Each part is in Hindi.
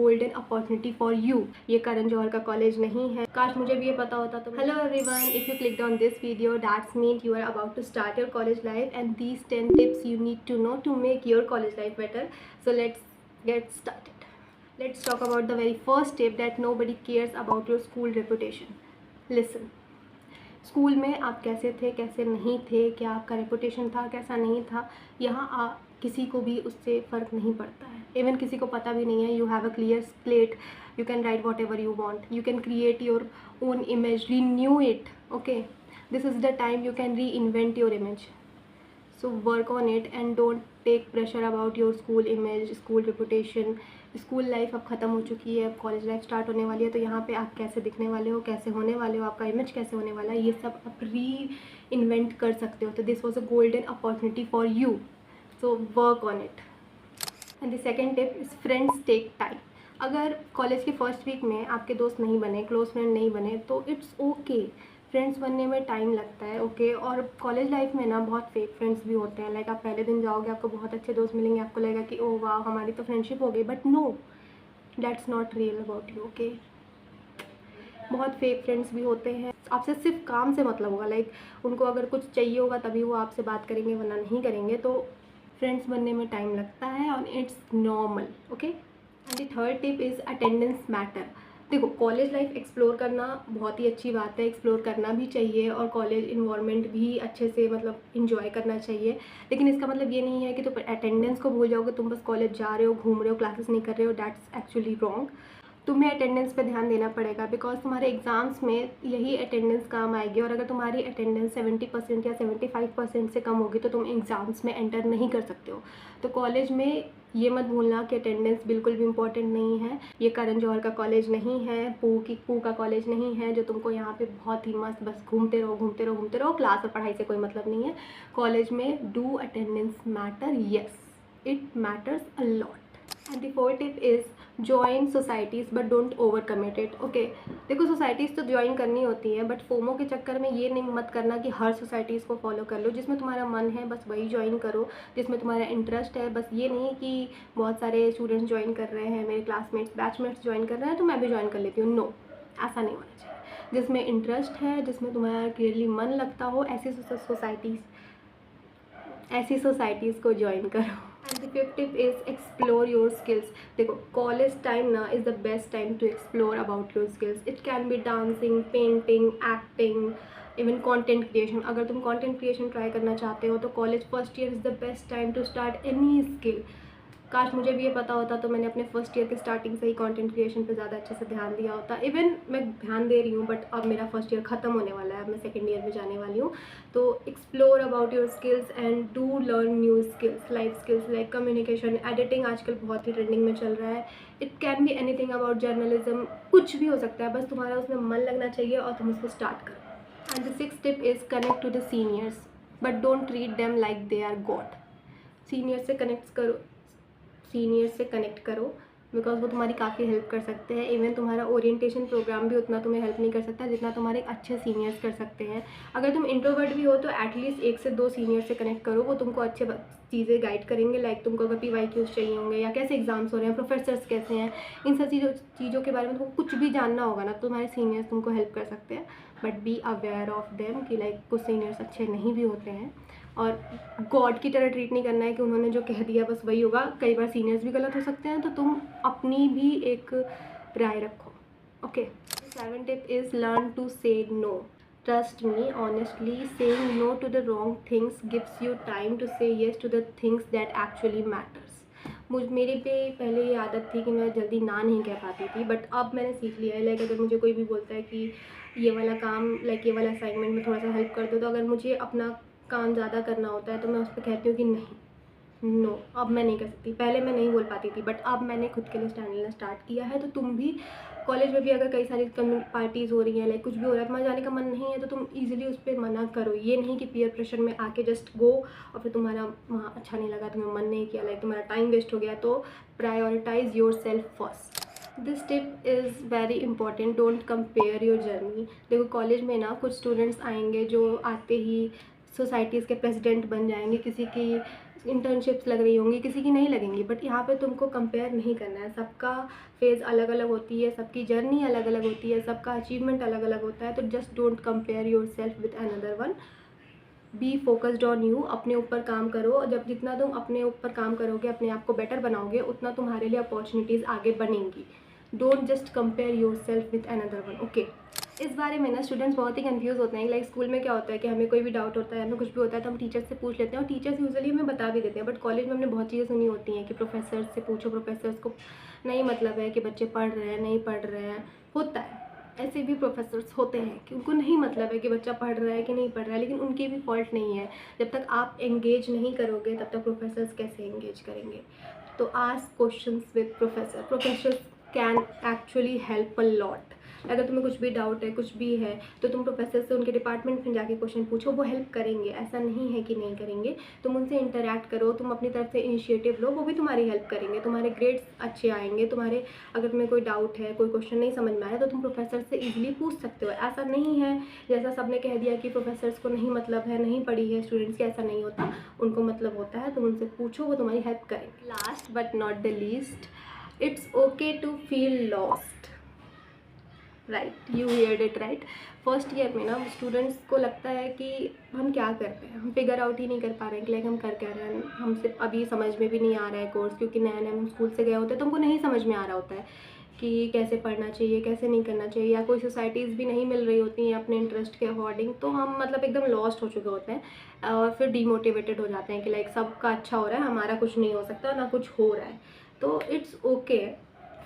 Golden opportunity for you. ये करण जौहर का कॉलेज नहीं है, काश मुझे भी ये पता होता। तो hello everyone, if you clicked on this video that's mean you are about to start your college life and these 10 tips you need to know to make your college life better. So let's get started. Let's talk about the very first tip that nobody cares about your school reputation. Listen. School में आप कैसे थे, कैसे नहीं थे, क्या आपका रेपुटेशन था, कैसा नहीं था, यहाँ किसी को भी उससे फ़र्क नहीं पड़ता है। इवन किसी को पता भी नहीं है। You have a clear slate, you can write what ever you want, you can create your own image, renew it. Okay, this is the time you can री invent your image. So work on it and don't take pressure about your school image, school reputation. School life अब ख़त्म हो चुकी है, अब कॉलेज लाइफ स्टार्ट होने वाली है। तो यहाँ पे आप कैसे दिखने वाले हो, कैसे होने वाले हो, आपका इमेज कैसे होने वाला है, ये सब आप री इन्वेंट कर सकते हो। तो this was a golden opportunity for you, so work on it. And the second tip is friends take time. अगर कॉलेज के फर्स्ट वीक में आपके दोस्त नहीं बने, क्लोज फ्रेंड नहीं बने, तो इट्स ओके. फ्रेंड्स बनने में टाइम लगता है, ओके. और कॉलेज लाइफ में ना बहुत फेक फ्रेंड्स भी होते हैं. लाइक आप पहले दिन जाओगे, आपको बहुत अच्छे दोस्त मिलेंगे, आपको लगेगा कि ओह वाह हमारी तो फ्रेंडशिप हो गई, but no, that's not real about you. Okay, बहुत फेक फ्रेंड्स भी होते हैं. आपसे सिर्फ काम से मतलब होगा. लाइक उनको अगर कुछ चाहिए होगा तभी वो आपसे बात करेंगे, वरना नहीं करेंगे. तो फ्रेंड्स बनने में टाइम लगता है और it's normal. Okay. And the third tip is attendance matter. देखो, कॉलेज लाइफ एक्सप्लोर करना बहुत ही अच्छी बात है, एक्सप्लोर करना भी चाहिए और कॉलेज इन्वायरमेंट भी अच्छे से मतलब इन्जॉय करना चाहिए. लेकिन इसका मतलब ये नहीं है कि तुम अटेंडेंस को भूल जाओगे, तुम बस कॉलेज जा रहे हो, घूम रहे हो, क्लासेस नहीं कर रहे हो. That's actually wrong. तुम्हें अटेंडेंस पे ध्यान देना पड़ेगा, बिकॉज तुम्हारे एग्ज़ाम्स में यही अटेंडेंस काम आएगी. और अगर तुम्हारी अटेंडेंस 70% या 75% से कम होगी तो तुम एग्ज़ाम्स में एंटर नहीं कर सकते हो. तो कॉलेज में ये मत भूलना कि अटेंडेंस बिल्कुल भी इम्पॉर्टेंट नहीं है. ये करण जौहर का कॉलेज नहीं है, पू का कॉलेज नहीं है जो तुमको यहाँ पे बहुत ही मस्त बस घूमते रहो. क्लास और पढ़ाई से कोई मतलब नहीं है. कॉलेज में do attendance matter, yes, it matters a lot. And the fourth tip is join societies but don't over commit it. Okay, देखो, सोसाइटीज़ तो ज्वाइन करनी होती है, बट फोमो के चक्कर में ये नहीं मत करना कि हर सोसाइटीज़ को फॉलो कर लो. जिसमें तुम्हारा मन है बस वही ज्वाइन करो, जिसमें तुम्हारा इंटरेस्ट है. बस ये नहीं कि बहुत सारे स्टूडेंट्स ज्वाइन कर रहे हैं, मेरे क्लासमेट्स बैचमेट्स ज्वाइन कर रहे हैं तो मैं भी ज्वाइन कर लेती हूँ. नो, ऐसा नहीं होना चाहिए. जिसमें इंटरेस्ट है, जिसमें तुम्हारा क्लियरली मन लगता हो, ऐसी सोसाइटीज़ को ज्वाइन करो. And the fifth tip is explore your skills. देखो, कॉलेज टाइम ना is the best time to explore about your skills. It can be dancing, painting, acting, even content creation. अगर तुम कंटेंट क्रिएशन ट्राई करना चाहते हो तो college first year is the best time to start any skill. काश मुझे भी ये पता होता तो मैंने अपने फर्स्ट ईयर के स्टार्टिंग से ही कंटेंट क्रिएशन पे ज़्यादा अच्छे से ध्यान दिया होता. इवन मैं ध्यान दे रही हूँ, बट अब मेरा फर्स्ट ईयर ख़त्म होने वाला है, अब मैं सेकेंड ईयर में जाने वाली हूँ. तो explore about your skills and do learn new skills, life skills like communication, editing आजकल बहुत ही ट्रेंडिंग में चल रहा है. It can be anything about journalism, कुछ भी हो सकता है, बस तुम्हारा उसमें मन लगना चाहिए और तुम उसको स्टार्ट करो. And the sixth tip is connect to the seniors but don't treat them like they are god. Seniors से कनेक्ट करो, बिकॉज वो तुम्हारी काफ़ी हेल्प कर सकते हैं. इवन तुम्हारा ओरिएंटेशन प्रोग्राम भी उतना तुम्हें हेल्प नहीं कर सकता जितना तुम्हारे अच्छे सीनियर्स कर सकते हैं. अगर तुम इंट्रोवर्ट भी हो तो एटलीस्ट 1 से 2 सीनियर से कनेक्ट करो, वो तुमको अच्छे चीज़ें गाइड करेंगे. लाइक तुमको अगर PYQs चाहिए होंगे या कैसे एग्जाम्स हो रहे हैं, प्रोफेसर्स कैसे हैं, इन सब चीज़ों के बारे में तुमको कुछ भी जानना होगा ना, तो तुम्हारे सीनियर्स तुमको हेल्प कर सकते हैं. But be aware of them कि लाइक कुछ सीनियर्स अच्छे नहीं भी होते हैं. और गॉड की तरह ट्रीट नहीं करना है कि उन्होंने जो कह दिया बस वही होगा. कई बार सीनियर्स भी गलत हो सकते हैं, तो तुम अपनी भी एक राय रखो. Okay. 7th tip is learn to say no. Trust me, honestly, saying no to the wrong things gives you time to say yes to the things that actually matters. मेरे पे पहले ये आदत थी कि मैं जल्दी ना नहीं कह पाती थी, बट अब मैंने सीख लिया है. लाइक अगर मुझे कोई भी बोलता है कि ये वाला काम, लाइक ये वाला असाइनमेंट में थोड़ा सा हेल्प कर दो, तो अगर मुझे अपना काम ज़्यादा करना होता है तो मैं उस पर कहती हूँ कि नहीं, नो, अब मैं नहीं कर सकती. पहले मैं नहीं बोल पाती थी, बट अब मैंने खुद के लिए स्टैंड लेना स्टार्ट किया है. तो तुम भी कॉलेज में भी अगर कई सारी पार्टीज़ हो रही हैं, लाइक कुछ भी हो रहा है, तुम्हारा जाने का मन नहीं है, तो तुम ईजिली उस पर मना करो. ये नहीं कि पीयर प्रेशर में आके जस्ट गो और फिर तुम्हारा वहाँ अच्छा नहीं लगा, तुम्हें मन नहीं किया, लाइक तुम्हारा टाइम वेस्ट हो गया. तो prioritize your self first. This tip is very important. Don't compare your journey. देखो, कॉलेज में ना कुछ स्टूडेंट्स आएंगे जो आते ही सोसाइटीज़ के प्रेसिडेंट बन जाएंगे, किसी की इंटर्नशिप्स लग रही होंगी, किसी की नहीं लगेंगी, बट यहाँ पे तुमको कंपेयर नहीं करना है। सबका फेज़ अलग अलग होती है, सबकी जर्नी अलग अलग होती है, सबका अचीवमेंट अलग अलग होता है। तो just don't compare your self with another one. Be focused on you, अपने ऊपर काम करो। और जब जितना तुम अपने ऊपर काम करोगे, अपने आप को बेटर बनाओगे, उतना तुम्हारे लिए अपॉर्चुनिटीज़ आगे बनेंगी। Don't just compare your self with another one, okay. इस बारे में ना स्टूडेंट्स बहुत ही कंफ्यूज होते हैं। लाइक स्कूल में क्या होता है कि हमें कोई भी डाउट होता है, हमें कुछ भी होता है तो हम टीचर से पूछ लेते हैं, और टीचर्स यूजुअली हमें बता भी देते हैं। बट कॉलेज में हमने बहुत चीज़ें सुनी होती हैं कि प्रोफेसर से पूछो, प्रोफेसर्स को नहीं मतलब है कि बच्चे पढ़ रहे हैं नहीं पढ़ रहे हैं। होता है, ऐसे भी प्रोफेसर्स होते हैं कि उनको नहीं मतलब है कि बच्चा पढ़ रहा है कि नहीं पढ़ रहा है, लेकिन उनकी भी फॉल्ट नहीं है। जब तक आप एंगेज नहीं करोगे तब तक प्रोफेसर्स कैसे एंगेज करेंगे। तो ask questions with professor. Professors can actually help a lot. अगर तुम्हें कुछ भी डाउट है, कुछ भी है, तो तुम प्रोफेसर से उनके डिपार्टमेंट में जाके क्वेश्चन पूछो, वो हेल्प करेंगे, ऐसा नहीं है कि नहीं करेंगे। तुम उनसे इंटरैक्ट करो, तुम अपनी तरफ से इनिशिएटिव लो, वो भी तुम्हारी हेल्प करेंगे, तुम्हारे ग्रेड्स अच्छे आएंगे। तुम्हारे अगर तुम्हें कोई डाउट है, कोई क्वेश्चन नहीं समझ में आया, तो तुम प्रोफेसर से ईजिली पूछ सकते हो। ऐसा नहीं है जैसा सबने कह दिया कि प्रोफेसर्स को नहीं मतलब है, नहीं पढ़ी है स्टूडेंट्स की, ऐसा नहीं होता। उनको मतलब होता है, तुम उनसे पूछो, वो तुम्हारी हेल्प करेंगे। Last but not the least, it's okay to feel lost. Right, you heard it right. First year में ना स्टूडेंट्स को लगता है कि हम क्या कर रहे हैं, हम फिगर आउट ही नहीं कर पा रहे हैं कि लाइक हम कर क्या रहे हैं। हमसे अभी समझ में भी नहीं आ रहा है कोर्स, क्योंकि नया नया हम स्कूल से गए होते हैं, तो हमको नहीं समझ में आ रहा होता है कि कैसे पढ़ना चाहिए, कैसे नहीं करना चाहिए, या कोई सोसाइटीज़ भी नहीं मिल रही होती हैं अपने इंटरेस्ट के अकॉर्डिंग। तो हम मतलब एकदम लॉस्ट हो चुके होते हैं और फिर डीमोटिवेटेड हो जाते हैं कि लाइक सबका अच्छा हो रहा है, हमारा कुछ नहीं हो सकता, ना कुछ हो रहा है। तो it's okay.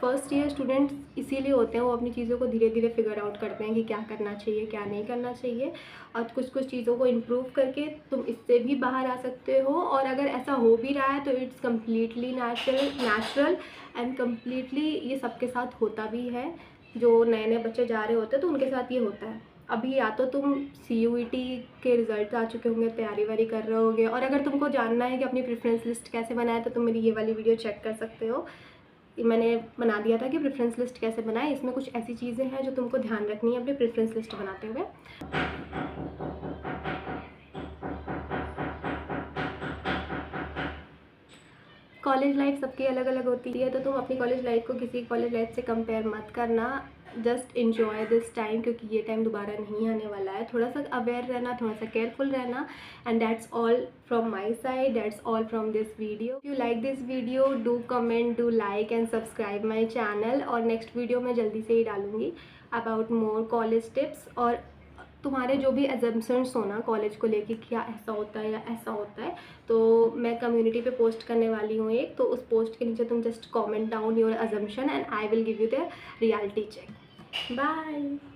First year students इसीलिए होते हैं, वो अपनी चीज़ों को धीरे धीरे फिगर आउट करते हैं कि क्या करना चाहिए, क्या नहीं करना चाहिए। और कुछ कुछ चीज़ों को इम्प्रूव करके तुम इससे भी बाहर आ सकते हो। और अगर ऐसा हो भी रहा है तो it's completely natural and completely ये सबके साथ होता भी है। जो नए नए बच्चे जा रहे होते हैं तो उनके साथ ये होता है। अभी या तो तुम CUET के रिज़ल्ट आ चुके होंगे, तैयारी वारी कर रहे होगे, और अगर तुमको जानना है कि अपनी प्रेफरेंस लिस्ट कैसे बनाए, तो तुम मेरी ये वाली वीडियो चेक कर सकते हो। मैंने बना दिया था कि प्रेफरेंस लिस्ट कैसे बनाए। इसमें कुछ ऐसी चीज़ें हैं जो तुमको ध्यान रखनी है अपनी प्रेफरेंस लिस्ट बनाते हुए। कॉलेज लाइफ सबकी अलग अलग होती है, तो तुम अपनी कॉलेज लाइफ को किसी कॉलेज लाइफ से कंपेयर मत करना। जस्ट इन्जॉय दिस टाइम, क्योंकि ये टाइम दोबारा नहीं आने वाला है। थोड़ा सा अवेयर रहना, थोड़ा सा केयरफुल रहना। And that's all from my side, that's all from this video. If you like this video, do comment, do like and subscribe my channel. और नेक्स्ट वीडियो मैं जल्दी से ही डालूँगी अबाउट मोर कॉलेज टिप्स। और तुम्हारे जो भी एजम्पशंस हो ना कॉलेज को लेके, क्या ऐसा होता है या ऐसा होता है, तो मैं कम्युनिटी पे पोस्ट करने वाली हूँ एक। तो उस पोस्ट के नीचे तुम just comment down your assumption and I will give you the reality check. Bye.